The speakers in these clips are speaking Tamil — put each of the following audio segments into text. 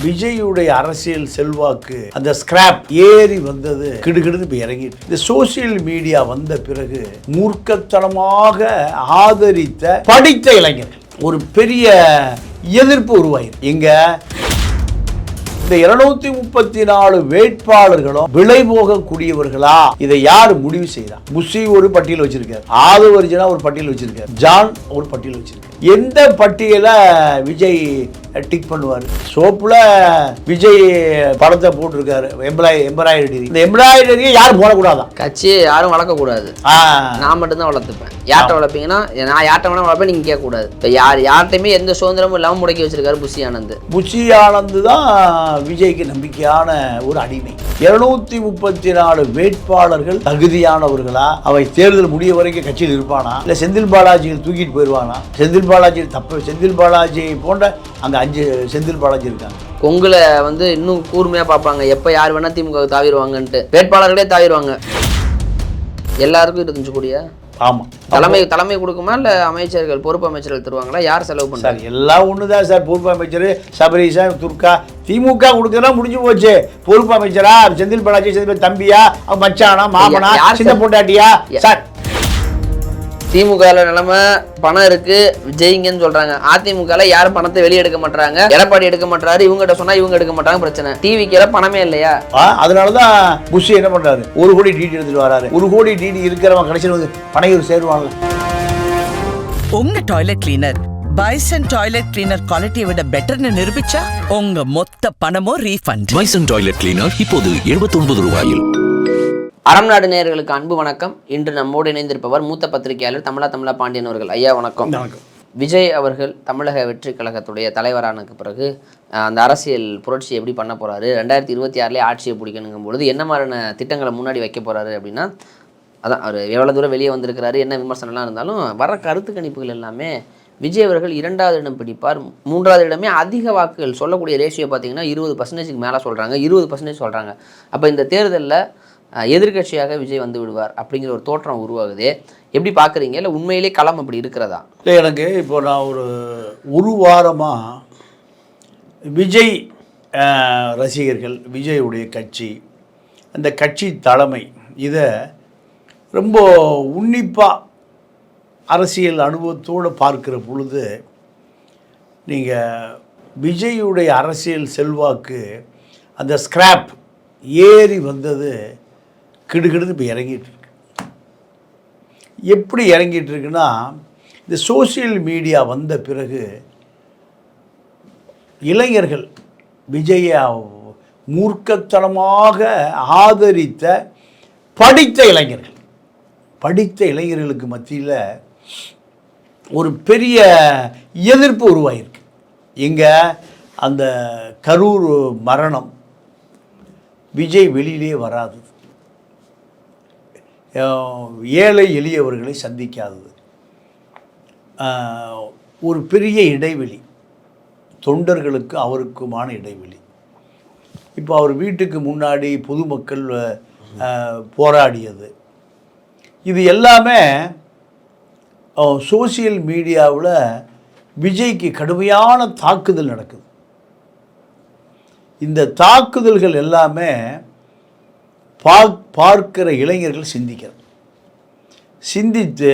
விஜயுடைய அரசியல் செல்வாக்கு அந்த ஸ்கிராப் ஏறி வந்தது கிடுகிடுன்னு இப்ப இறங்கிட்டு. இந்த சோசியல் மீடியா வந்த பிறகு மூர்க்கத்தனமாக ஆதரித்த படித்த இளைஞர்கள் ஒரு பெரிய எதிர்ப்பு உருவாயிருக்கு. இங்க இந்த 234 வேட்பாளர்களும் விலை போகக்கூடியவர்களா? இதை யார் முடிவு செய்யறா? புஷி ஒரு பட்டியல் வச்சிருக்காரு, ஆதவர்ஜனா ஒரு பட்டியல் வச்சிருக்காரு, ஜான் ஒரு பட்டியல் வச்சிருக்காரு. எந்த பட்டியல விஜய் டிக் பண்ணுவார்? சோப்புல விஜய் படத்தை போட்டிருக்காரு, எம்ப்ராய்டரி. இந்த எம்ப்ராய்டரியை யாரும் போடக்கூடாதான், கட்சியை யாரும் வளர்க்கக்கூடாது. நான் மட்டும்தான் வளர்த்துப்பேன். யார்கிட்ட வளர்ப்பீங்கன்னா நான் யார்கிட்ட வேணா வளர்ப்பேன், நீங்க கேட்கக்கூடாது. இப்போ யார்கிட்டையுமே எந்த சுதந்திரமும் இல்லாமல் முடக்கி வச்சிருக்காரு புஷி ஆனந்த். புஷி ஆனந்த் தான் விஜய்க்கு நம்பிக்கையான ஒரு அடிமை. 234 வேட்பாளர்கள் தகுதியானவர்களா? அவை தேர்தல் முடிய வரைக்கும் கட்சியில் இருப்பானா, இல்ல செந்தில் பாலாஜியில் தூக்கிட்டு போயிடுவானா? செந்தில் பாலாஜி தப்பு. செந்தில் பாலாஜி போன்ற அங்க 5 செந்தில் பாலாஜி இருக்காங்க. கொங்குல இன்னும் கூர்மையா பார்ப்பாங்க, எப்ப யார் வேணா திமுக தாவிடுவாங்கன்ட்டு. வேட்பாளர்களே தாவிடுவாங்க. எல்லாருக்கும் 25 கோடியா? ஆமா. தலைமை கொடுக்குமா இல்ல அமைச்சர்கள் பொறுப்பு அமைச்சர்கள் தருவாங்களா? யார் செலவு பண்றாங்க? எல்லாம் ஒண்ணுதான் சார். பொறுப்பு அமைச்சர் சபரீஷா, துர்கா. திமுக கொடுக்கறதா முடிஞ்சு போச்சு. பொறுப்பு அமைச்சரா செந்தில் பாலாஜி, செந்தில் தம்பியா, மச்சானா, மாமனா, சின்ன பொண்டாட்டியா? சார் திமுக நிலைமை பணம் இருக்கு விஜய்ங்கன்னு சொல்றாங்க. அதிமுக யாரும் பணத்தை வெளியே எடுக்க மாட்டாங்க. எடப்பாடி எடுக்க மாட்டாரு, இவங்க சொன்னா இவங்க எடுக்க மாட்டாங்க. பிரச்சனை டிவிக்கு பணமே இல்லையா? அதனாலதான் புஷி என்ன பண்றாரு, 1 கோடி டிடி எடுத்துட்டு வராரு. 1 கோடி டிடி இருக்கிறவங்க கடைசியில் வந்து பனையூர் சேருவாங்க. உங்க toilet cleaner bison toilet cleaner குவாலிட்டியை விட பெட்டர்னு நிரூபிச்சா உங்க மொத்த பணமும் ரீஃபண்ட். பைசன் டாய்லெட் கிளீனர் இப்போது 79 ரூபாயில். அறம் நாடு நேயர்களுக்கு அன்பு வணக்கம். இன்று நம்மோடு இணைந்திருப்பவர் மூத்த பத்திரிகையாளர் தமிழா பாண்டியன் அவர்கள். ஐயா வணக்கம். விஜய் அவர்கள் தமிழக வெற்றி கழகத்துடைய தலைவரானதுக்கு பிறகு அந்த அரசியல் புரட்சி எப்படி பண்ண போறாரு, 2026 ஆட்சியை பிடிக்கணுங்கும் பொழுது என்ன மாதிரியான திட்டங்களை முன்னாடி வைக்க போறாரு அப்படின்னா, அதான் அவர் எவ்வளோ தூரம் வெளியே வந்திருக்கிறாரு, என்ன விமர்சனம்லாம் இருந்தாலும் வர கருத்து கணிப்புகள் எல்லாமே விஜய் அவர்கள் 2வது இடம் பிடிப்பார். 3வது இடமே அதிக வாக்குகள் சொல்லக்கூடிய ரேஷியோ பார்த்தீங்கன்னா 20% மேலே சொல்கிறாங்க, 20% சொல்கிறாங்க. அப்போ இந்த தேர்தலில் எதிர்கட்சியாக விஜய் வந்து விடுவார் அப்படிங்கிற ஒரு தோற்றம் உருவாகுது. எப்படி பார்க்குறீங்க? இல்லை உண்மையிலே களம் அப்படி இருக்கிறதா? இல்லை, எனக்கு இப்போ நான் ஒரு வாரமாக விஜய் ரசிகர்கள், விஜயுடைய கட்சி, அந்த கட்சி தலைமை இதை ரொம்ப உன்னிப்பாக அரசியல் அனுபவத்தோடு பார்க்கிற பொழுது நீங்கள் விஜயுடைய அரசியல் செல்வாக்கு அந்த ஸ்கிராப் ஏறி வந்தது கிடுகிடுன்னு இப்போ இறங்கிட்டு இருக்கு. எப்படி இறங்கிட்டு இருக்குன்னா, இந்த சோசியல் மீடியா வந்த பிறகு இளைஞர்கள் விஜயை மூர்க்கத்தனமாக ஆதரித்த படித்த இளைஞர்களுக்கு மத்தியில் ஒரு பெரிய எதிர்ப்பு உருவாயிருக்கு. இங்கே அந்த கரூர் மரணம் விஜய் வெளியிலே வராது, ஏழை எளியவர்களை சந்திக்காதது, ஒரு பெரிய இடைவெளி, தொண்டர்களுக்கு அவருக்குமான இடைவெளி. இப்போ அவர் வீட்டுக்கு முன்னாடி பொதுமக்கள் போராடியது, இது எல்லாமே சோசியல் மீடியாவில் விஜய்க்கு கடுமையான தாக்குதல் நடக்குது. இந்த தாக்குதல்கள் எல்லாமே பார்க்கிற இளைஞர்கள் சிந்தித்து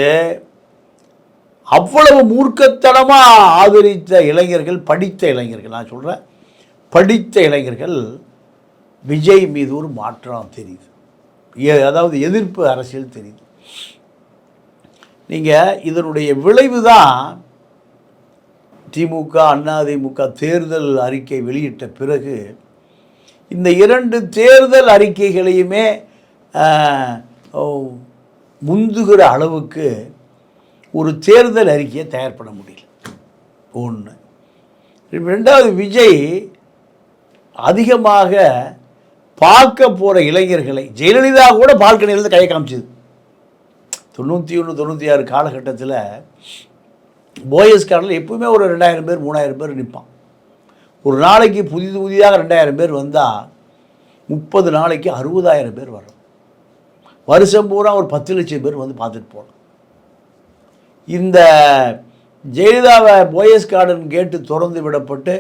அவ்வளவு மூர்க்கத்தனமாக ஆதரித்த இளைஞர்கள், படித்த இளைஞர்கள், நான் சொல்கிறேன் படித்த இளைஞர்கள் விஜய் மீது ஒரு மாற்றம் தெரியுது, அதாவது எதிர்ப்பு அரசியல் தெரியுது. நீங்கள் இதனுடைய விளைவு தான் திமுக அதிமுக தேர்தல் அறிக்கை வெளியிட்ட பிறகு இந்த 2 தேர்தல் அறிக்கைகளையுமே முந்துகிற அளவுக்கு ஒரு தேர்தல் அறிக்கையை தயார் பண்ண முடியல. 1. 2வது, விஜய் அதிகமாக பார்க்க போகிற இளைஞர்களை, ஜெயலலிதா கூட பால்கனியிலிருந்து கையை காமிச்சது 91, 96 காலகட்டத்தில் போயஸ் கார்டில் எப்பவுமே ஒரு 2000 பேர் 3000 பேர் நிற்பான். ஒரு நாளைக்கு புதிதாக 2000 பேர் வந்தால் 30 நாளைக்கு 60,000 பேர் வரும். வருஷம் பூரா ஒரு 10 லட்சம் பேர் வந்து பார்த்துட்டு போகலாம். இந்த ஜெயலலிதாவை போயஸ் கார்டன் கேட்டு திறந்து விடப்பட்டு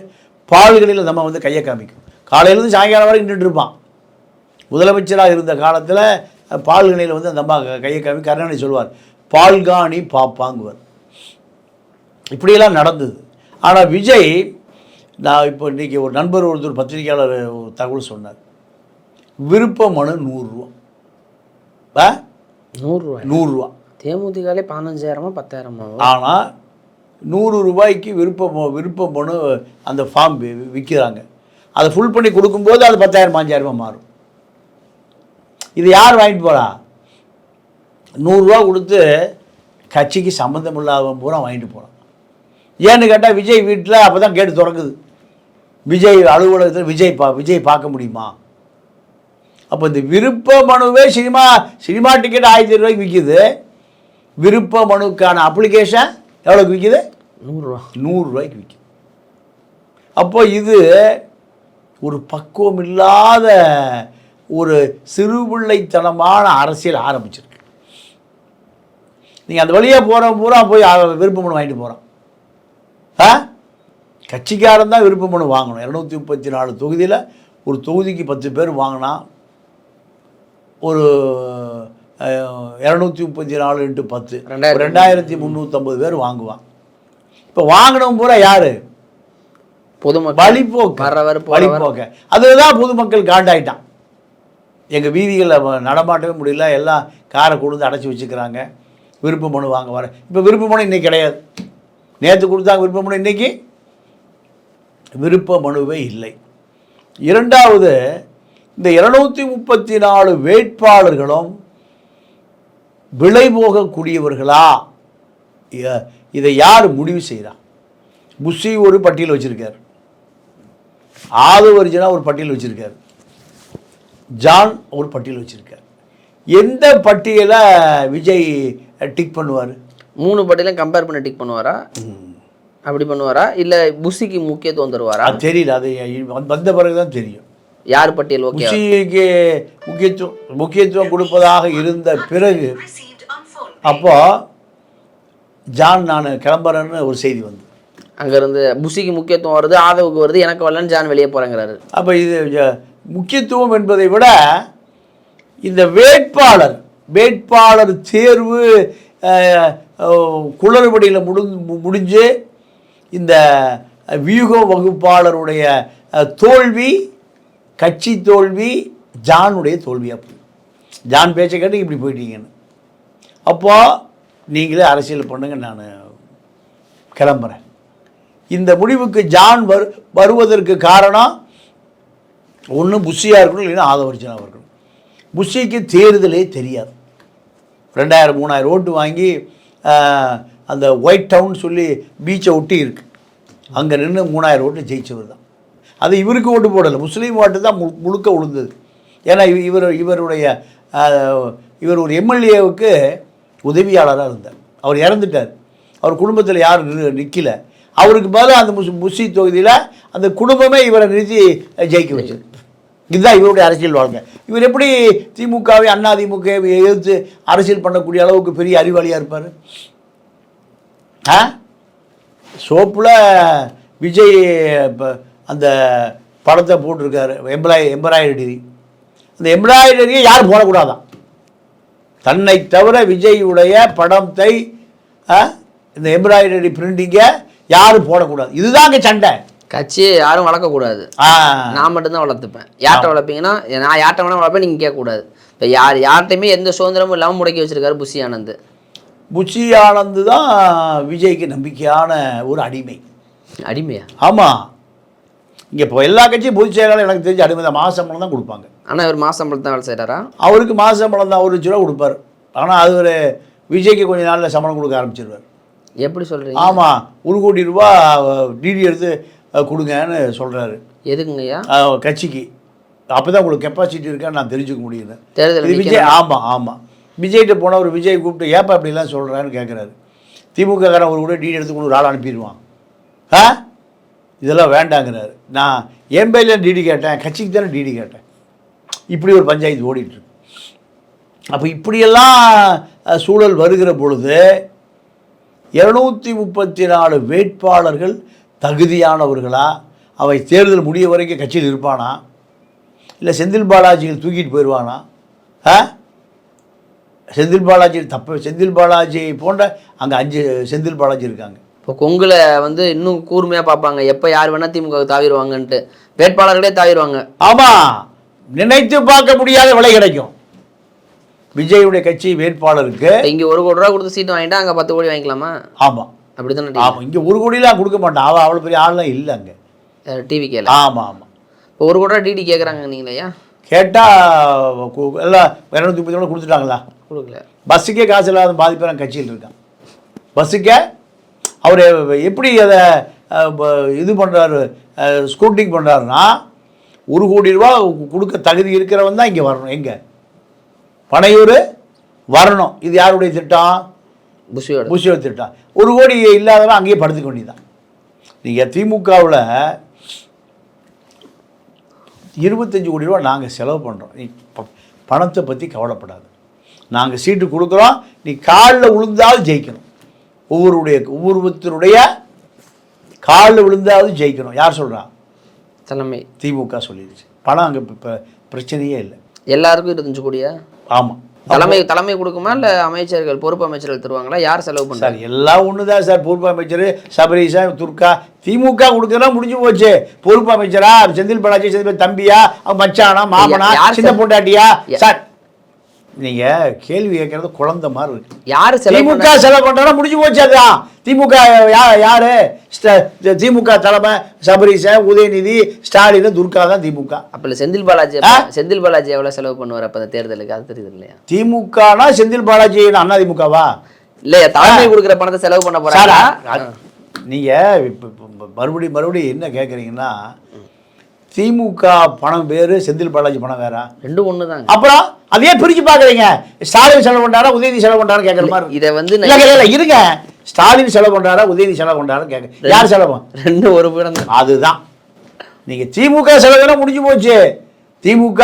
பால்களில் நம்ம வந்து கையை காமிக்கும். காலையிலேருந்து சாயங்காலம் வரைக்கும் நின்றுட்டு இருப்பான். முதலமைச்சராக இருந்த காலத்தில் பால்கனியில் வந்து அந்த அம்மா கையை காமி கருணாநிதி சொல்வார், பால்காணி பாப்பாங்குவார். இப்படியெல்லாம் நடந்தது. ஆனால் விஜய், நான் இப்போ இன்றைக்கி ஒரு நண்பர் ஒருத்தர் பத்திரிகையாளர் ஒரு தகவல் சொன்னார், விருப்ப மனு 100 ரூபா. 100 ரூபா. தேமுதிகாலே 15,000 10,000. ஆனால் 100 ரூபாய்க்கு விருப்ப மனு அந்த ஃபார்ம் விற்கிறாங்க. அதை ஃபுல் பண்ணி கொடுக்கும்போது அது 10,000 5,000 மாறும். இது யார் வாங்கிட்டு போகிறா? 100 ரூபா கொடுத்து கட்சிக்கு சம்மந்தம் இல்லாதவன் பூரா வாங்கிட்டு போகிறான். ஏன்னு கேட்டால் விஜய் வீட்டில் அப்போ தான் கேட்டு திறக்குது. விஜய் அலுவலகத்தில் விஜய் பார்க்க முடியுமா? அப்போ இந்த விருப்ப மனுவே சினிமா டிக்கெட் 1000 ரூபாய்க்கு விற்கிது. விருப்ப மனுக்கான அப்ளிகேஷன் எவ்வளோக்கு விற்கிது? 100 ரூபாய்க்கு விற்கிது. அப்போ இது ஒரு பக்குவம் இல்லாத ஒரு சிறுபிள்ளைத்தனமான அரசியல் ஆரம்பிச்சிருக்கு. நீங்கள் அந்த வழியாக போகிற பூரா போய் விருப்ப மனு வாங்கிட்டு போகிறான். கட்சிக்காரன் தான் விருப்ப மனு வாங்கணும். 234 தொகுதியில் ஒரு தொகுதிக்கு 10 பேர் வாங்கினா ஒரு 234 × 10 2350 பேர் வாங்குவான். இப்போ வாங்கினவங்க பூரா யார்? பொதுமக்கள், வழிபோக்க. அதுதான் பொதுமக்கள் காண்டாயிட்டான். எங்கள் வீதிகளில் நடமாட்டவே முடியல, எல்லாம் காரை கொண்டு அடைச்சி வச்சுக்கிறாங்க, விருப்ப மனு வாங்க வர. இப்போ விருப்ப மனு இன்றைக்கி கிடையாது. நேற்று கொடுத்தாங்க விருப்ப மனு, இன்றைக்கி விருப்ப மனுவே இல்லை. இரண்டாவது, இந்த 234 வேட்பாளர்களும் விலை போகக்கூடியவர்களா? இதை யார் முடிவு செய்கிறா? புஷி ஒரு பட்டியல் வச்சுருக்கார், ஆதவர்ஜனா ஒரு பட்டியல் வச்சுருக்கார், ஜான் ஒரு பட்டியல் வச்சுருக்கார். எந்த பட்டியலை விஜய் டிக் பண்ணுவார்? 3 பட்டியலையும் கம்பேர் பண்ணி டிக் பண்ணுவாரா? அப்படி பண்ணுவாரா? இல்லை புஷிக்கு முக்கியத்துவம் தருவாரா? தெரியல, அது வந்த பிறகு தான் தெரியும். யார் பட்டியல் ஓகே? புஷிக்கு முக்கியத்துவம் கொடுப்பதாக இருந்த பிறகு அப்போ ஜான் நான் கிளம்புறேன்னு ஒரு செய்தி வந்து அங்கேருந்து புஷிக்கு முக்கியத்துவம் வருது, ஆதவுக்கு வருது, எனக்கு வரலன்னு ஜான் வெளியே போகிறேங்கிறாரு. அப்போ இது முக்கியத்துவம் என்பதை விட இந்த வேட்பாளர் தேர்வு குளறுபடியில் முடிஞ்சு இந்த வியூக வகுப்பாளருடைய தோல்வி, கட்சி தோல்வி ஜானுடைய தோல்வியாக போய் ஜான் பேச்சை கேட்டு இப்படி போயிட்டீங்கன்னு. அப்போ நீங்களே அரசியல் பண்ணுங்க, நான் கிளம்புறேன். இந்த முடிவுக்கு ஜான் வருவதற்கு காரணம் ஒன்று புஷியாக இருக்கணும், இல்லைன்னா ஆதவர்ஜனாக இருக்கணும். புஷிக்கு தேர்தலே தெரியாது. 2000-3000 ஓட்டு வாங்கி அந்த ஒயிட் டவுன் சொல்லி பீச்சை ஒட்டி இருக்குது, அங்கே நின்று 3000 ஓட்டு ஜெயிச்சவர் தான். அது இவருக்கு ஓட்டு போடலை, முஸ்லீம் ஓட்டு தான் முழுக்க விழுந்தது. ஏன்னா இவர் ஒரு எம்எல்ஏவுக்கு உதவியாளராக இருந்தார். அவர் இறந்துட்டார், அவர் குடும்பத்தில் யாரும் நிற்கல. அவருக்கு பதிலாக அந்த புஷி தொகுதியில் அந்த குடும்பமே இவரை நிறுத்தி ஜெயிக்க வச்சது. இதுதான் இவருடைய அரசியல் வாழ்க்கை. இவர் எப்படி திமுகவை அதிமுகவை எதிர்த்து அரசியல் பண்ணக்கூடிய அளவுக்கு பெரிய அறிவாளியாக இருப்பார்? சோப்பில் விஜய் அந்த படத்தை போட்டிருக்காரு, எம்ப்ராய்டரி. அந்த எம்ப்ராய்டரியை யாரும் போடக்கூடாதான். தன்னை தவிர விஜயுடைய படத்தை இந்த எம்ப்ராய்டரி பிரிண்டிங்கை யாரும் போடக்கூடாது. இதுதாங்க சண்டை. கட்சியை யாரும் வளர்க்கக்கூடாது, நான் மட்டும்தான் வளர்த்துப்பேன். யார்கிட்ட வளர்ப்பீங்கன்னா நான் யார்கிட்ட வேணால் வளர்ப்பேன், நீங்கள் கேட்கக்கூடாது. இப்போ யார்கிட்டையுமே எந்த சுதந்திரமும் இல்லாமல் முடக்கி வச்சிருக்காரு புஷி ஆனந்த். புஷி ஆனந்த் தான் விஜய்க்கு நம்பிக்கையான ஒரு அடிமையா? ஆமாம். இங்கே இப்போ எல்லா கட்சியும் பொதுச் செயலாளர் எனக்கு தெரிஞ்சு அடிமை தான். மாத சம்பளம் தான் கொடுப்பாங்க. ஆனால் இவர் மாத சம்பளம் தான் வேலை செய்கிறாரா? அவருக்கு மாத சம்பளம் தான், 1 லட்ச ரூபா கொடுப்பார். ஆனால் அது ஒரு விஜய்க்கு கொஞ்சம் நாளில் சம்பளம் கொடுக்க ஆரம்பிச்சிருவார். எப்படி சொல்கிறீங்க? ஆமாம், 1 கோடி ரூபா டிடி எடுத்து கொடுங்கன்னு சொல்கிறாரு. எதுக்குங்கய்யா? கட்சிக்கு. அப்போ தான் உங்களுக்கு கெப்பாசிட்டி இருக்கான்னு நான் தெரிஞ்சுக்க முடியுது. தேர்தல் விஜய். ஆமாம், விஜய்கிட்ட போனவர் விஜய் கூப்பிட்டு ஏப்பா அப்படிலாம் சொல்கிறான்னு கேட்குறாரு. திமுககாரன் ஒரு கூட டிடி எடுத்து கொண்டு ஒரு ஆள் அனுப்பிடுவான். இதெல்லாம் வேண்டாங்கிறாரு. நான் என் பேரில் டிடி கேட்டேன், கட்சிக்கு தானே டிடி கேட்டேன். இப்படி ஒரு பஞ்சாயத்து ஓடிட்டுருக்கு. அப்போ இப்படியெல்லாம் சூழல் வருகிற பொழுது 234 வேட்பாளர்கள் தகுதியானவர்களா அவன் தேர்தல் முடிய வரைக்கும் கட்சியில் இருப்பானா, இல்லை செந்தில் பாலாஜிகள் தூக்கிட்டு போயிடுவானா? செந்தில் பாலாஜி போன்ற அங்கே 5 செந்தில் பாலாஜி இருக்காங்க. இப்போ கொங்குல வந்து இன்னும் கூர்மையாக பார்ப்பாங்க, எப்போ யார் வேணால் திமுக தாவிடுவாங்கன்ட்டு, வேட்பாளர்களே தாவிடுவாங்க. ஆமாம், நினைத்து பார்க்க முடியாத விலை கிடைக்கும் விஜயுடைய கட்சி வேட்பாளருக்கு. இங்கே 1 கோடி ரூபா கொடுத்து சீட்டு வாங்கிட்டா அங்கே 10 கோடி வாங்கிக்கலாமா? ஆமாம், அப்படி தானே. ஆமாம், இங்கே 1 கோடிலாம் கொடுக்க மாட்டான். அவ்வளோ பெரிய ஆள்லாம் இல்லை அங்கே டிவி கேட்கல. ஆமாம் ஆமாம், இப்போ 1 கோடி ரூபா டிடி கேட்குறாங்க நீங்களையா? கேட்டால் எல்லாம் 230 கூட கொடுத்துட்டாங்களா? கொடுக்கல. பஸ்ஸுக்கே காசு இல்லாத பாதிப்பேரம் கட்சியில் இருக்கான். பஸ்ஸுக்கே அவர் எப்படி அதை இது பண்ணுறாரு, ஸ்கூட்டிங் பண்ணுறாருன்னா 1 கோடி ரூபா கொடுக்க தகுதி இருக்கிறவன் தான் இங்கே வரணும். எங்கே பனையூர் வரணும். இது யாருடைய திட்டம்? புஷியோட திட்டம். 1 கோடி இல்லாதவன் அங்கேயே படுத்துக்க வேண்டியதான். நீங்கள் திமுகவில் 25 கோடி ரூபா நாங்கள் செலவு பண்ணுறோம், நீ பணத்தை பற்றி கவலைப்படாது, நாங்கள் சீட்டு கொடுக்குறோம், நீ காலில் விழுந்தாலும் ஜெயிக்கணும். ஒவ்வொருத்தருடைய காலில் விழுந்தாவது ஜெயிக்கணும். யார் சொல்கிறா? தலைமை திமுக சொல்லிடுச்சு. பணம் அங்கே இப்போ பிரச்சனையே இல்லை. எல்லாருக்கும் 25 கோடியா? ஆமாம். தலைமை கொடுக்குமா இல்லை அமைச்சர்கள் பொறுப்பு அமைச்சர்கள் தருவாங்களா? யார் செலவு பண்ணுறாரு? சார் எல்லாம் ஒன்று தான் சார். பொறுப்பு அமைச்சர் சபரீஷா, துர்கா, திமுக கொடுக்குறதா முடிஞ்சு போச்சு. பொறுப்பு அமைச்சரா செந்தில் பாலாஜி, செந்தில் தம்பியா, மச்சானா, மாமனா, சின்ன பொண்டாட்டியா? சார் நீங்கள் கேள்வி கேட்கறது குழந்தை மாதிரி இருக்கு. யார் திமுக செலவு பண்ணுறா முடிஞ்சு போச்சு. அதுதான் திமுக. யாரு திமுக தலைமை? சபரீஷா, உதயநிதி, ஸ்டாலின், துர்கா தான் திமுக. அப்போ செந்தில் பாலாஜி எவ்வளோ செலவு பண்ணுவார் அப்போ அந்த தேர்தலுக்கு? அது தெரியுது இல்லையா? திமுகனா செந்தில் பாலாஜி அண்ணா திமுகவா? இல்லையா, தலைமை கொடுக்குற பணத்தை செலவு பண்ண போறாரா? நீங்கள் இப்போ மறுபடியும் என்ன கேட்குறீங்கன்னா, திமுக பணம் வேறு, செந்தில் பாலாஜி பணம் வேற, ரெண்டும் ஒன்று தாங்க. அப்புறம் அதையே பிரிச்சு பார்க்குறீங்க. ஸ்டாலின் செலவு பண்ணுறாரா, உதயநிதி செலவு பண்ணுறாரு கேட்குற மாதிரி. இதை வந்து இருங்க, ஸ்டாலின் செலவு பண்ணுறாரா, உதயநிதி செலவு பண்ணுறாரு கேட்க, யார் செலவு? ரெண்டும் ஒரு படம் தான். அதுதான் நீங்கள் திமுக செலவுனா முடிஞ்சு போச்சு. திமுக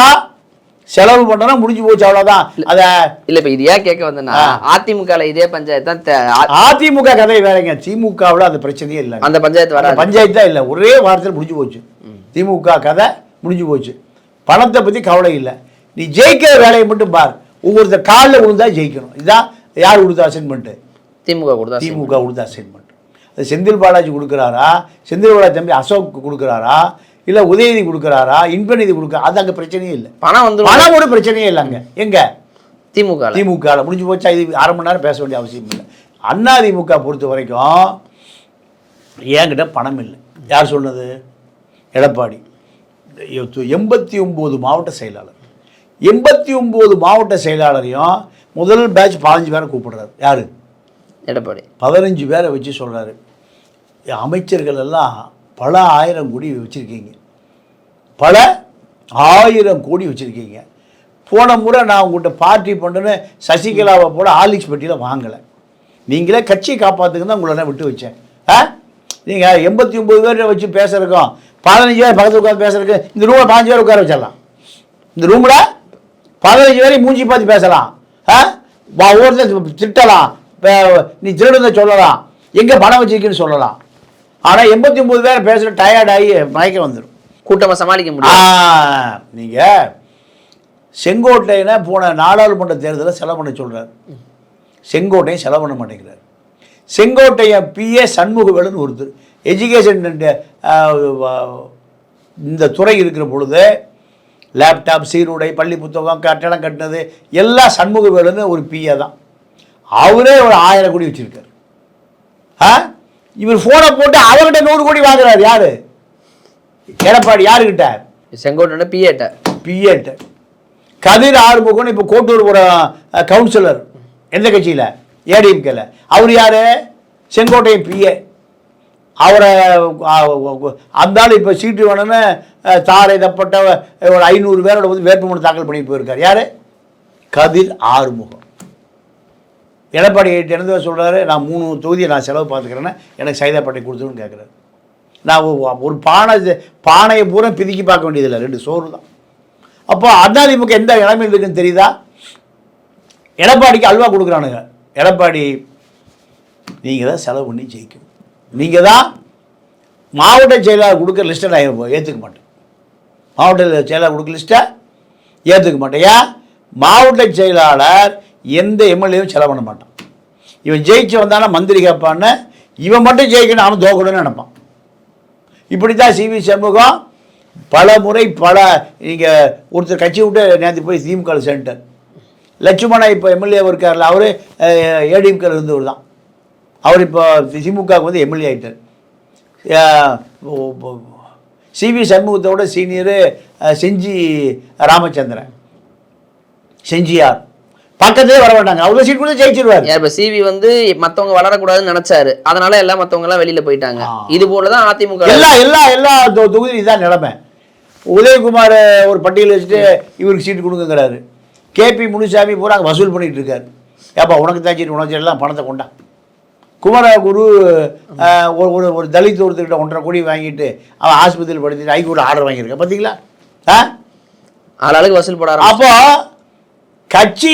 செலவு பண்ணுறா முடிஞ்சு போச்சு, அவ்வளோதான். அதை இல்லை இப்போ இது ஏன் கேட்க வந்தேன்னா, அதிமுகவில் இதே பஞ்சாயத்து தான். அதிமுக கதை வேறங்க. திமுகவில் அந்த பிரச்சனையே இல்லை. அந்த பஞ்சாயத்து வர பஞ்சாயத்து தான் இல்லை. ஒரே வாரத்தில் முடிஞ்சு போச்சு. திமுக கதை முடிஞ்சு போச்சு. பணத்தை பற்றி கவலை இல்லை. நீ ஜெயிக்கிற வேலையை மட்டும் பார். ஒவ்வொருத்தர் காலில் விழுந்தா ஜெயிக்கணும். இதுதான் யார் கொடுத்த அசைன்மெண்ட்டு? திமுக கொடுத்த அசைன்மெண்ட். அது செந்தில் பாலாஜி கொடுக்குறாரா, செந்தில் பாலாஜி தம்பி அசோக் கொடுக்குறாரா, இல்லை உதயநிதி கொடுக்குறாரா, இன்பநிதி கொடுக்குறா, அது அங்கே பிரச்சனையே இல்லை. பணம் ஒரு பிரச்சனையே இல்லை அங்கே. எங்கே? திமுகவில் முடிஞ்சு போச்சா? இது அரை மணி நேரம் பேச வேண்டிய அவசியம் இல்லை. அண்ணா திமுக பொறுத்த வரைக்கும் என்கிட்ட பணம் இல்லை. யார் சொன்னது? எடப்பாடி. 89 மாவட்ட செயலாளர். 89 மாவட்ட செயலாளரையும் முதல் பேட்ச் 15 பேரை கூப்பிடுறாரு. யார்? எடப்பாடி. 15 பேரை வச்சு சொல்கிறாரு, அமைச்சர்கள் எல்லாம் பல 1000 கோடி வச்சுருக்கீங்க, பல 1000 கோடி வச்சுருக்கீங்க. போன முறை நான் உங்கள்கிட்ட பார்ட்டி பண்ணுன்னு சசிகலாவை போட ஆலிக்ஸ் பெட்டியில் வாங்கலை. நீங்களே கட்சியை காப்பாற்றுக்கு தான் உங்களை விட்டு வச்சேன். நீங்கள் 89 பேரை வச்சு பேசுகிறக்கும் 15 பேர் பக்கத்தில் உட்காந்து பேசுறதுக்கு இந்த ரூமில் 15 பேர் உட்கார வச்சிடலாம். இந்த ரூமில் 15 பேரையும் மூஞ்சி பார்த்து பேசலாம். ஒவ்வொருத்தர் திட்டலாம், நீ திருடுங்க சொல்லலாம், எங்கே பணம் வச்சிருக்குன்னு சொல்லலாம். ஆனால் 89 பேரை பேசுகிற டயர்டாகி மயக்கம் வந்துடும். கூட்டமாக சமாளிக்க முடியும். நீங்கள் செங்கோட்டையனை போன நாடாளுமன்ற தேர்தலில் செலவு பண்ண சொல்கிறார். செங்கோட்டையன் செலவு பண்ண மாட்டேங்கிறார். செங்கோட்டையன் பிஏ சண்முகவேலுன்னு ஒருத்தர் எஜுகேஷன் இந்த துறை இருக்கிற பொழுது லேப்டாப், சீருடை, பள்ளி புத்தகம், கட்டடம் கட்டினது எல்லாம் சண்முகவேலுன்னு ஒரு பிஏ தான். அவரே ஒரு 1000 கோடி வச்சுருக்கார். இவர் ஃபோனை போட்டு அவர்கிட்ட 100 கோடி வாங்குறாரு. யார்? எடப்பாடி. யாருக்கிட்ட? செங்கோட்டை பிஏட்ட. கதிர் ஆறுமுகன் இப்போ கோட்டூர் ஒரு கவுன்சிலர். எந்த கட்சியில்? ஏடிஎம்கேல. அவர் யார்? செங்கோட்டையன் பிஏ. அவரை அந்த ஆள் இப்போ சீட்டு வேணும்னு தாரை தப்பட்ட ஒரு 500 பேரோட வந்து வேட்புமனு தாக்கல் பண்ணி போயிருக்கார். யார்? கதிர் ஆறுமுகம். எடப்பாடி என்ன சொல்கிறாரு, நான் 3 தொகுதியை நான் செலவு பார்த்துக்கிறேன்னா எனக்கு சைதாப்பேட்டை கொடுத்துருன்னு கேட்குறாரு. நான் ஒரு பானையை பூரா பிதுக்கி பார்க்க வேண்டியதில்லை, 2 சோறு தான். அப்போ அதிமுக எந்த நிலைமையில் இருக்குன்னு தெரியுதா? எடப்பாடிக்கு அல்வா கொடுக்குறானுங்க. எடப்பாடி, நீங்கள் தான் செலவு பண்ணி ஜெயிக்கணும், நீங்கள் தான் மாவட்ட செயலாளர் கொடுக்குற லிஸ்ட்டை நான் ஏற்றுக்க மாட்டேன். மாவட்ட செயலாளர் கொடுக்குற லிஸ்ட்டை ஏற்றுக்க மாட்டேன். ஏன்? மாவட்ட செயலாளர் எந்த எம்எல்ஏவும் செலவு பண்ண மாட்டான். இவன் ஜெயிச்சு வந்தானா மந்திரி கேட்பான்னு, இவன் மட்டும் ஜெயிக்கணும் அவன் தோக்கணும்னு நினைப்பான். இப்படி தான் சிவி சண்முகம் பல முறை நீங்கள் ஒருத்தர் கட்சி விட்டு நேற்று போய் திமுக சேர்ந்துட்டார். லட்சுமணா இப்போ எம்எல்ஏ இருக்கார்ல, அவர் ஏடிஎம்கேல இருந்தவர் தான். அவர் இப்போ திமுகவுக்கு வந்து எம்எல்ஏ ஆகிட்டார். சிவி சண்முகத்தோட சீனியரு செஞ்சி ராமச்சந்திரன், செஞ்சியார் பக்கத்திலே வர மாட்டாங்க. அவ்வளோ சீட் கூட ஜெயிச்சிருவார். இப்போ சிவி வந்து மற்றவங்க வளரக்கூடாதுன்னு நினைச்சாரு, அதனால எல்லாம் மற்றவங்க எல்லாம் வெளியில போயிட்டாங்க. இது போலதான் அதிமுக எல்லா தொகுதியும் இதுதான் நிலைமை. உதயகுமார் ஒரு பட்டியல் வச்சுட்டு இவருக்கு சீட்டு கொடுக்குங்கிறாரு. கேபி முனுசாமி பூரா அங்கே வசூல் பண்ணிட்டு இருக்காரு. ஏப்பா உனக்கு தான் சீட்டு, உனக்கு எல்லாம் பணத்தை கொண்டா. குமரகுரு ஒரு தலித் ஒருத்தர்கிட்ட 1.5 கோடி வாங்கிட்டு அவன் ஆஸ்பத்திரியில் படுத்திட்டு ஹைகோர்ட்டில் ஆர்டர் வாங்கியிருக்கான். பார்த்தீங்களா? ஆளாளுக்கு வசூல் போட. அப்போ கட்சி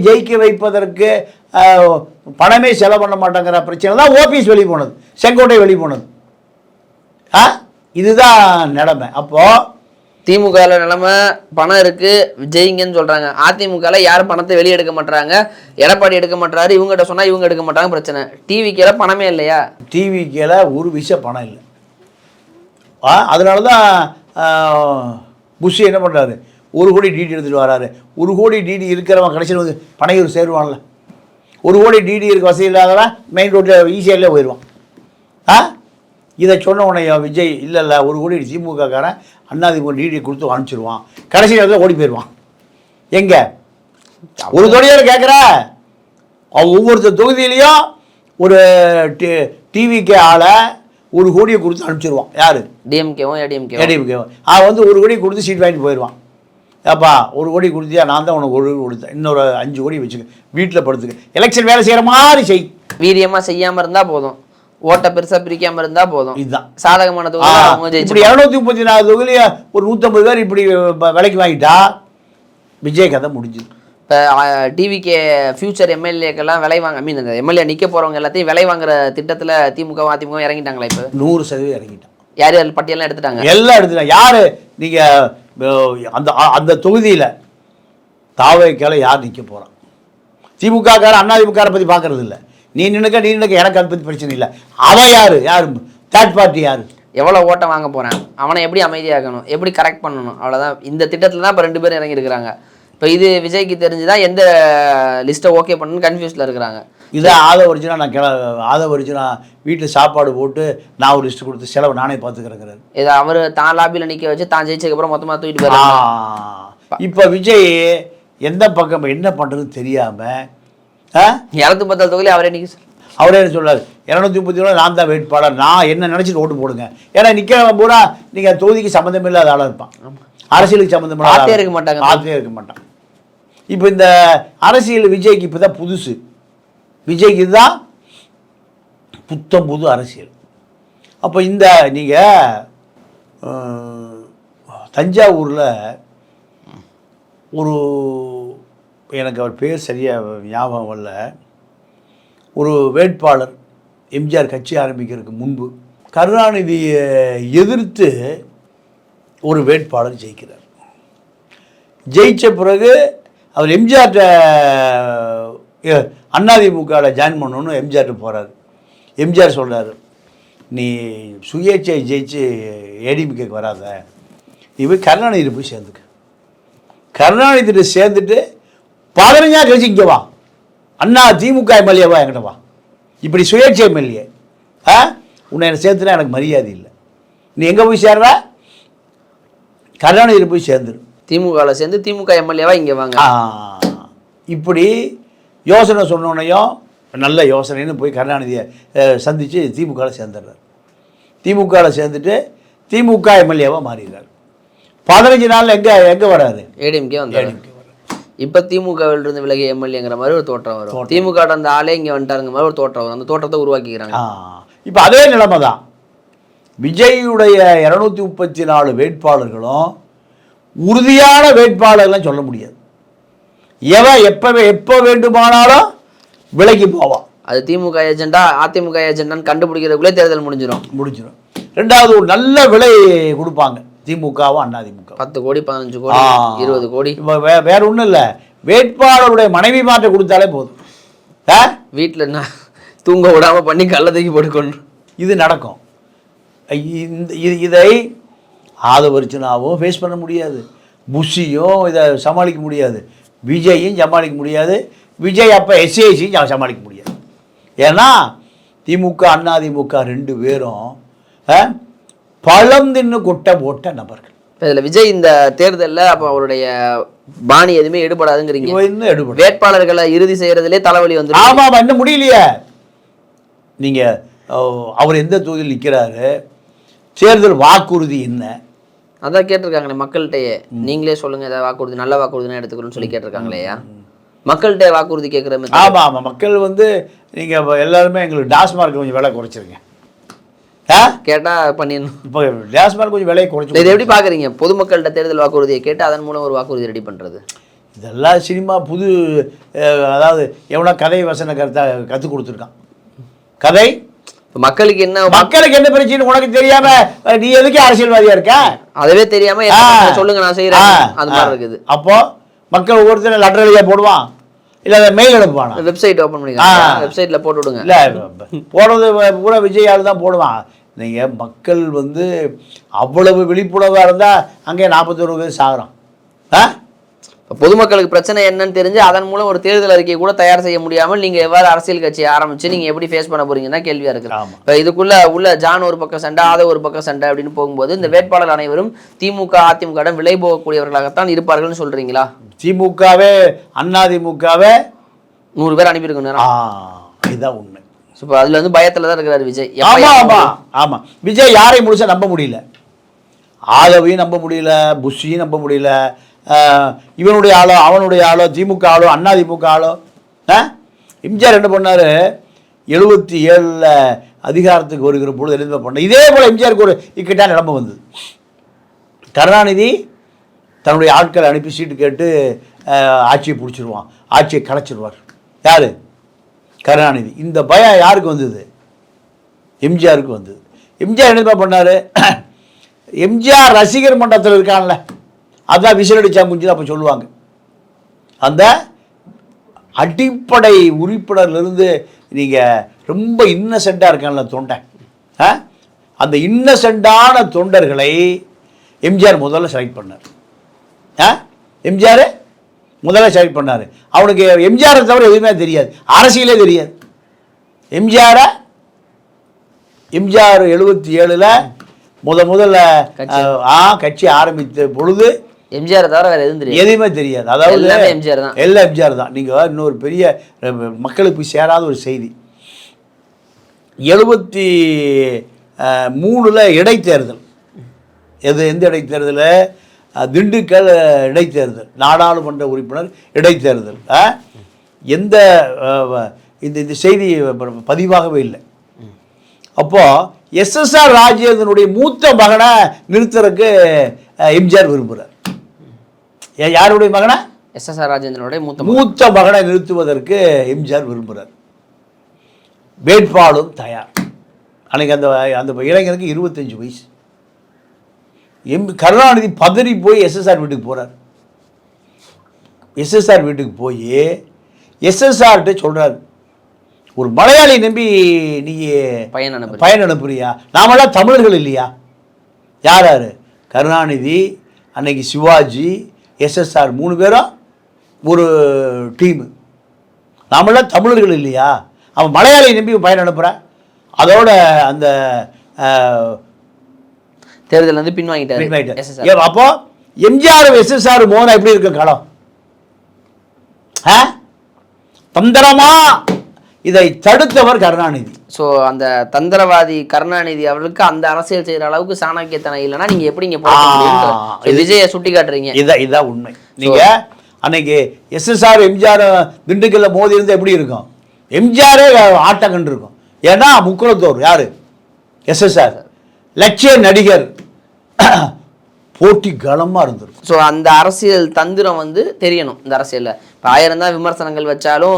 ஜெயிக்க வைப்பதற்கு பணமே செலவு பண்ண மாட்டேங்கிற பிரச்சனை தான் ஓபிஎஸ் வெளியே போனது, செங்கோட்டை வெளியே போனது. இதுதான் நிலைமை. அப்போ திமுக நிலைமை பணம் இருக்கு ஜெயிங்கன்னு சொல்றாங்க. அதிமுக யாரும் பணத்தை வெளியே எடுக்க மாட்டாங்க. எடப்பாடி எடுக்க மாட்டாரு, இவங்ககிட்ட சொன்னா இவங்க எடுக்க மாட்டாங்க. பிரச்சனை டிவிக்கேல பணமே இல்லையா? டிவிக்கேல ஒரு விஷயம் பணம் இல்லை. அதனால தான் புஷ் என்ன பண்ணுறாரு, 1 கோடி டிடி எடுத்துகிட்டு வராரு. 1 கோடி டிடி இருக்கிறவன் கடைசியில் வந்து பனையூர் சேருவான்ல. 1 கோடி டிடி இருக்க வசதி இல்லாதவன் மெயின் ரோட்டில் ஈஸியாக போயிடுவான். இதை சொன்ன உடனே விஜய் இல்லை 1 கோடி திமுகக்காரன் அதிமுக டிடி கொடுத்து அனுப்பிச்சிடுவான், கடைசி நேரத்தில் ஓடி போயிடுவான். எங்கே ஒரு தொழிலாளர் கேட்குற ஒவ்வொருத்தர் தொகுதியிலையும் ஒரு டிவிக்கு ஆளை 1 கோடியை கொடுத்து அனுப்பிச்சிடுவான். யார்? டிஎம்கேவும் ஏடிஎம்கேவும். அவன் வந்து 1 கோடி கொடுத்து சீட் வாங்கிட்டு போயிடுவான். ஏப்பா 1 கோடி கொடுத்தியா, நான் தான் உனக்கு 1 கோடி கொடுத்தேன், இன்னொரு 5 கோடி வச்சுக்க, வீட்டில் படுத்துக்க, எலெக்ஷன் வேலை செய்கிற மாதிரி செய். வீரியமாக செய்யாமல் இருந்தால் போதும், ஓட்டை பெருசாக பிரிக்காமல் இருந்தால் போதும். இதுதான் சாதகமான தொகுதி. இப்படி 234 தொகுதியில ஒரு 150 பேர் இப்படி விலைக்கு வாங்கிட்டா விஜய் கதை முடிஞ்சுது. இப்போ டிவிக்கு ஃபியூச்சர் எம்எல்ஏக்கெல்லாம் விலை வாங்க, மீன் இந்த எம்எல்ஏ நிற்க போகிறவங்க எல்லாத்தையும் விலை வாங்குற திட்டத்தில் திமுகவும் அதிமுகவும் இறங்கிட்டாங்களா? இப்போ 100% இறங்கிட்டான். யார் யார் பட்டியலாம் எடுத்துட்டாங்க? எல்லாம் எடுத்துட்டாங்க. யார் நீங்கள் அந்த தொகுதியில் தாவேக்கால யார் நிற்க போகிறான்? திமுகக்கார அதிமுக பற்றி பார்க்கறது இல்லை. நீ நினைக்க எனக்கு அதை பற்றி பிரச்சனை இல்லை. அவன் யார் தேர்ட் பார்ட்டி யார்? எவ்வளோ ஓட்டை வாங்க போகிறேன், அவனை எப்படி அமைதியாக்கணும், எப்படி கரெக்ட் பண்ணணும், அவ்வளோதான். இந்த திட்டத்தில் தான் இப்போ 2 பேரும் இறங்கியிருக்கிறாங்க. இப்போ இது விஜய்க்கு தெரிஞ்சுதான் எந்த லிஸ்ட்டை ஓகே பண்ணணும்னு கன்ஃபியூஸில் இருக்கிறாங்க. இதை ஆதவரிச்சுனா வீட்டில் சாப்பாடு போட்டு நான் ஒரு லிஸ்ட்டு கொடுத்து செலவு நானே பார்த்துக்கிறேங்கிறாரு. இதை அவர் தான் லாபியில் நிற்க வச்சு தான் ஜெயிச்சதுக்கப்புறம் மொத்தமாக தூக்கிட்டு போயிடலாம். இப்போ விஜய் எந்த பக்கம் என்ன பண்ணுறதுன்னு தெரியாமல் 210 தொகுதி அவரே நிற்க அவரே என்ன சொல்றாரு, 237 நான் தான் வேட்பாளர், நான் என்ன நினச்சிட்டு ஓட்டு போடுங்க. ஏன்னா நிற்கிறவன் பூரா நீங்கள் தொகுதிக்கு சம்மந்தம் இல்லாத ஆளாக இருப்பான், அரசியலுக்கு சம்மந்தம் இருக்க மாட்டாங்க, ஆற்றே இருக்க மாட்டான். இப்போ இந்த அரசியல் விஜய்க்கு இப்போ தான் புதுசு. விஜய்க்கு இதுதான் புது அரசியல். அப்போ இந்த நீங்கள் தஞ்சாவூரில் ஒரு, எனக்கு அவர் பேர் சரியாக ஞாபகம் வரல, ஒரு வேட்பாளர் எம்ஜிஆர் கட்சி ஆரம்பிக்கிறதுக்கு முன்பு கருணாநிதியை எதிர்த்து ஒரு வேட்பாளர் ஜெயிக்கிறார். ஜெயித்த பிறகு அவர் எம்ஜிஆர்ட்ட அதிமுகவில் ஜாயின் பண்ணணுன்னு எம்ஜிஆர்ட்ட போகிறார். எம்ஜிஆர் சொல்கிறார், நீ சுயேட்சை ஜெயிச்சு ஏடிஎம்கேக்கு வராத, நீ போய் கருணாநிதியில் போய் சேர்ந்துக்க. கருணாநிதிட்ட சேர்ந்துட்டு 15 கழிச்சு இங்கே வா, திமுக எம்எல்ஏவா என்கிட்ட வா. இப்படி சுயேட்சை எம்எல்ஏ உன்னை என்னை சேர்த்துனா எனக்கு மரியாதை இல்லை. நீ எங்கே போய் சேர்ற? கருணாநிதியில் போய் சேர்ந்துரு. திமுகவில் சேர்ந்து திமுக எம்எல்ஏவா இங்கே வாங்க. இப்படி யோசனை சொன்னோன்னையும் நல்ல யோசனைன்னு போய் கருணாநிதியை சந்தித்து திமுகவில் சேர்ந்துடுறார். திமுகவில் சேர்ந்துட்டு திமுக எம்எல்ஏவாக மாறிடுறார். 15 நாளில் எங்கே வராரு? ஏடிஎம்கே வந்தார். இப்போ திமுகவில் இருந்து விலகி எம்எல்ஏங்கிற மாதிரி ஒரு தோற்றம் வரும். திமுக அந்த ஆளே இங்கே வந்துட்டாருங்க மாதிரி ஒரு தோற்றம் வரும். அந்த தோற்றத்தை உருவாக்கிக்கிறாங்க. இப்போ அதே நிலைமை தான். விஜயுடைய 234 வேட்பாளர்களும் உறுதியான வேட்பாளர்கள்லாம் சொல்ல முடியாது. எப்போ வேண்டுமானாலும் விலகி போவான். அது திமுக ஏஜெண்டா அதிமுக ஏஜெண்டான்னு கண்டுபிடிக்கிறதுக்குள்ளே தேர்தல் முடிஞ்சிடும். ரெண்டாவது ஒரு நல்ல விலை கொடுப்பாங்க திமுகவும் அதிமுக. 10 கோடி 15 கோடி 20 கோடி. வேற ஒன்றும் இல்லை, வேட்பாளருடைய மனைவி மாற்ற கொடுத்தாலே போதும். வீட்டில் என்ன தூங்க விடாமல் பண்ணி கள்ள தூக்கி போட்டுக்கொண்டு இது நடக்கும். இதை ஆதவர்ச்சனாவும் ஃபேஸ் பண்ண முடியாது, புஷியும் இதை சமாளிக்க முடியாது, விஜயும் சமாளிக்க முடியாது, விஜய் அப்போ எஸ்ஏசியும் சமாளிக்க முடியாது. ஏன்னா திமுக அதிமுக 2 பேரும் பழம் தின்னு கொட்டை போட்ட நபர்கள். இதில் விஜய் இந்த தேர்தலில் அப்போ அவருடைய பாணி எதுவுமே எடுபடாதுங்கிறீங்க. இன்னும் எடுபடும். வேட்பாளர்களை இறுதி செய்யறதுலேயே தலைவலி வந்து. ஆமாம், இன்னும் முடியலையே. நீங்கள் அவர் எந்த தொகுதியில் நிற்கிறாரு, தேர்தல் வாக்குறுதி என்ன, அதான் கேட்டிருக்காங்களே மக்கள்கிட்டயே. நீங்களே சொல்லுங்க, ஏதாவது வாக்குறுதி நல்ல வாக்குறுதினா எடுத்துக்கணும்னு சொல்லி கேட்டிருக்காங்களேயா மக்கள்கிட்ட வாக்குறுதி கேட்குற மாதிரி. ஆமாம் ஆமாம், மக்கள் நீங்கள் எல்லாருமே எங்களுக்கு டாஸ்மார்க் கொஞ்சம் விலை குறைச்சிருங்க கேட்டால் பண்ணிடணும். இப்போ டாஸ்மார்க் கொஞ்சம் விலையை குறைச்சி. இதை எப்படி பார்க்குறீங்க? பொதுமக்கள்கிட்ட தேர்தல் வாக்குறுதியை கேட்டு அதன் மூலம் ஒரு வாக்குறுதி ரெடி பண்ணுறது, இதெல்லாம் சினிமா புது, அதாவது எவ்வளோ கதை வசன கற்றுக் கொடுத்துருக்கான். கதை மக்களுக்கு என்ன பிரச்சனை உனக்கு தெரியாம நீ எதுக்கு அரசியல்வாதியா இருக்க? அதவே தெரியாம சொல்லுங்க நான் செய்யறேன், அது மாதிரி இருக்குது. அப்போ மக்கள் ஒவ்வொருத்தரும் லெட்டர் எழுதியா போடுவான், இல்ல மெயில் அனுப்புவான், வெப்சைட் ஓபன் பண்ணிக்கலாம், வெப்சைட்ல போட்டு விடுங்க. இல்ல போடுறது பூரா விஜய் ஆள் தான் போடுவான். நீங்க மக்கள் அவ்வளவு விழிப்புணர்வா இருந்தா அங்கே 41 பேர் சாகுறான். பொதுமக்களுக்கு பிரச்சனை என்னன்னு தெரிஞ்சு அதன் மூலம் ஒரு தேர்தல் அறிக்கையை கூட தயார் செய்ய முடியாமல் நீங்க எவ்வாறு அரசியல் கட்சியை ஆரம்பிச்சு நீங்க எப்படி ஃபேஸ் பண்ண போறீங்கன்னா கேள்வியா இருக்கு. இப்போ இதுக்குள்ள உள்ள ஜான் ஒரு பக்கம் சண்டை, அதை ஒரு பக்கம் சண்டை அப்படின்னு போகும்போது இந்த வேட்பாளர் அனைவரும் திமுக அதிமுக விலை போகக்கூடியவர்களாகத்தான் இருப்பார்கள்னு சொல்றீங்களா? திமுகவே அதிமுகவே 100 பேர் அனுப்பியிருக்கணும். இதுதான் உண்மை. இப்போ அதுல பயத்துல தான் இருக்கிறார் விஜய். ஆமா, விஜய் யாரையும் முழுசா நம்ப முடியல. ஆதவையும் நம்ப முடியல, புஷியும் நம்ப முடியல, இவனுடைய ஆளோ அவனுடைய ஆளோ திமுக ஆளோ அதிமுக ஆளோ. எம்ஜிஆர் என்ன பண்ணாரு, 77 அதிகாரத்துக்கு வருகிற பொழுது எழுத பண்ண இதே போல எம்ஜிஆருக்கு ஒரு இக்கட்டான நிலைமை வந்தது. கருணாநிதி தன்னுடைய ஆட்களை அனுப்பி சீட்டு கேட்டு ஆட்சியை பிடிச்சிருவான், ஆட்சியை கலைச்சிருவார். யாரு? கருணாநிதி. இந்த பயம் யாருக்கு வந்தது? எம்ஜிஆருக்கு வந்தது. எம்ஜிஆர் என்ன பண்ணாரு, எம்ஜிஆர் ரசிகர் மன்றத்தில் இருக்கான்ல, அதான் விசிலடிச்சா குஞ்சு அப்போ சொல்லுவாங்க. அந்த அடிப்படை உறுப்பினர்லேருந்து நீங்கள் ரொம்ப இன்னசென்ட்டாக இருக்கான்ல தொண்டை, அந்த இன்னசென்ட்டான தொண்டர்களை எம்ஜிஆர் முதல்ல செலக்ட் பண்ணார். எம்ஜிஆர் முதல்ல செலக்ட் பண்ணார். அவனுக்கு எம்ஜிஆரை தவிர எதுவுமே தெரியாது, அரசியலே தெரியாது. எம்ஜிஆர் 77 முதல்ல கட்சி ஆரம்பித்த பொழுது எம்ஜிஆர் தவிர வேற எதுவும் தெரியாது, எதுவுமே தெரியாது. அதாவது எல்லாம் எம்ஜிஆர் தான். நீங்கள் இன்னொரு பெரிய மக்களுக்கு போய் சேராத ஒரு செய்தி, 73 இடைத்தேர்தல். எந்த இடைத்தேர்தல்? திண்டுக்கல் இடைத்தேர்தல், நாடாளுமன்ற உறுப்பினர் இடைத்தேர்தல். எந்த இந்த செய்தி பதிவாகவே இல்லை. அப்போது எஸ்எஸ்ஆர் ராஜேந்திரனுடைய மூத்த மகனை நிறுத்துறதுக்கு எம்ஜிஆர் விரும்புகிறார். யாருடைய மகனை? எஸ்எஸ்ஆர் ராஜேந்திரனுடைய மூத்த மகனை நிறுத்துவதற்கு எம்ஜிஆர் விரும்புகிறார். வேட்பாளரும் தயார். அன்னைக்கு அந்த இளைஞருக்கு 25 வயசு. கருணாநிதி பதறி போய் எஸ்எஸ்ஆர் வீட்டுக்கு போகிறார். எஸ்எஸ்ஆர் வீட்டுக்கு போய் எஸ்எஸ்ஆர்கிட்ட சொல்கிறார், ஒரு மலையாளி நம்பி நீ பயன் அனுப்புறியா? நாமெல்லாம் தமிழர்கள் இல்லையா? யார்? கருணாநிதி, அன்னைக்கு சிவாஜி, எஸ்எஸ்ஆர் 3 பேரும் ஒரு டீமு. நாமெல்லாம் தமிழர்கள் இல்லையா? அவன் மலையாளி நம்பி பயன் அனுப்புகிறான். அதோட அந்த தேர்தல் பின்வாங்கிட்டாரு. அப்போ எம்ஜிஆர் எஸ்எஸ்ஆர் மோகனா எப்படி இருக்கு களம்? தந்திரமா இதை தடுத்தவர் கருணாநிதி. ஸோ அந்த தந்திரவாதி கருணாநிதி அவர்களுக்கு அந்த அரசியல் செய்யற அளவுக்கு சாணக்கியத்தனம் இல்லைன்னா நீங்க எப்படி விஜயை சுட்டி காட்டுறீங்க? இதான் உண்மை. நீங்க அன்னைக்கு எஸ்எஸ்ஆர் எம்ஜிஆர் திண்டுக்கல்ல மோதி இருந்தா எப்படி இருக்கும்? எம்ஜிஆரே ஆட்டம் கண்டு இருக்கும். ஏன்னா முக்குளத்தோர் யாரு? எஸ்எஸ்ஆர். லட்சிய நடிகர், போட்டி கனமாக இருந்திருக்கும். ஸோ அந்த அரசியல் தந்திரம் வந்து தெரியணும் இந்த அரசியலில். இப்போ 1000 தான் விமர்சனங்கள் வச்சாலும்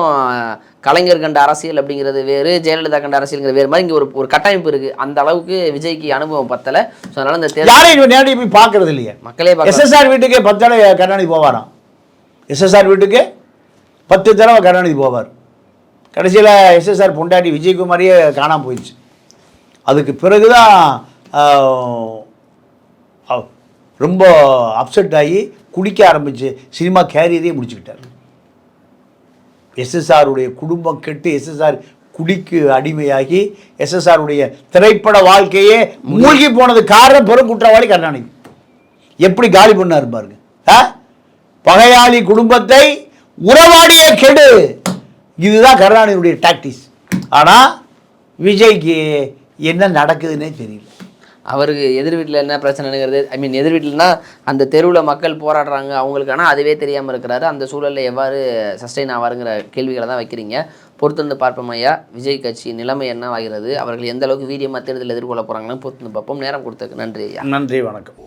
கலைஞர் கண்ட அரசியல் அப்படிங்கிறது வேறு, ஜெயலலிதா கண்ட அரசியல்ங்கிற வேறு மாதிரி இங்கே ஒரு கட்டமைப்பு இருக்குது. அந்த அளவுக்கு விஜய்க்கு அனுபவம் பத்தலை. ஸோ அதனால் இந்த யாரையும் நேரடி போய் பார்க்கறது இல்லையே. மக்களே எஸ்எஸ்ஆர் வீட்டுக்கே 10 தடவை கருணாநிதி போவாராம். எஸ்எஸ்ஆர் வீட்டுக்கு 10 தடவை கருணாநிதி போவார். கடைசியில் எஸ்எஸ்ஆர் பொண்டாட்டி விஜயகுமாரியே காணாமல் போயிடுச்சு. அதுக்கு பிறகு தான் ரொம்ப அப்செட் ஆகி குடிக்க ஆரம்பிச்சு சினிமா கேரியரே முடிச்சுக்கிட்டார். எஸ்எஸ்ஆருடைய குடும்பம் கெட்டு எஸ்எஸ்ஆர் குடிக்கு அடிமையாகி எஸ்எஸ்ஆருடைய திரைப்பட வாழ்க்கையே மூழ்கி போனது காரணம் பெரும் குற்றவாளி கருணாநிதி. எப்படி காலி பண்ணாரு பாருங்க. பகையாளி குடும்பத்தை உறவாடிய கெடு, இதுதான் கருணாநிதியுடைய டாக்டிக்ஸ். ஆனால் விஜய்க்கு என்ன நடக்குதுன்னே தெரியல. அவருக்கு எதிர் வீட்டில் என்ன பிரச்சனைங்கிறது, எதிர் வீட்டில்னா அந்த தெருவில் மக்கள் போராடுறாங்க அவங்களுக்கு, ஆனால் அதுவே தெரியாமல் இருக்கிறாரு. அந்த சூழலில் எவ்வாறு சஸ்டெயின் ஆவாருங்கிற கேள்விகளை தான் வைக்கிறீங்க. பொறுத்திருந்து பார்ப்போம் ஐயா. விஜய் கட்சி நிலைமை என்ன ஆகிறது, அவர்கள் எந்த அளவுக்கு வீரியமாக தேர்தல் எதிர்கொள்ள போகிறாங்கன்னு பொறுத்திருந்து பார்ப்போம். நேரம் கொடுத்ததுக்கு நன்றி ஐயா. நன்றி, வணக்கம்.